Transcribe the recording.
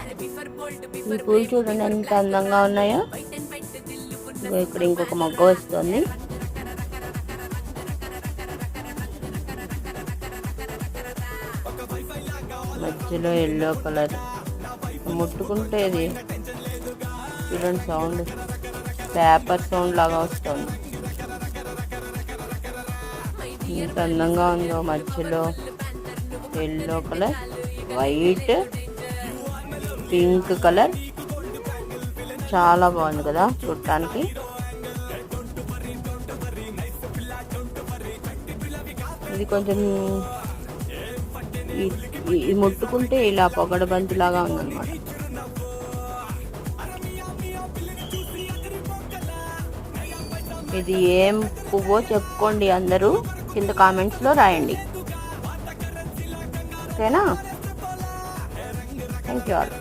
ఈ పూలు చూడండి ఎంత అందంగా ఉన్నాయో. ఇక్కడ ఇంకొక మొగ్గ వస్తుంది. మధ్యలో ఎల్లో కలర్, ముట్టుకుంటే ఇది చూడండి సౌండ్ పేపర్ సౌండ్ లాగా వస్తుంది. ఎంత అందంగా ఉందో. మధ్యలో yellow colour, white, pink colour, చాలా బాగుంది కదా చూడటానికి. ఇది కొంచెం ఇది ముట్టుకుంటే ఇలా పొగడ బంతి లాగా ఉందన్నమాట. ఇది ఏం పువ్వో చెప్పుకోండి అందరూ, కింద కామెంట్స్లో రాయండి. ఓకేనా? Thank you all.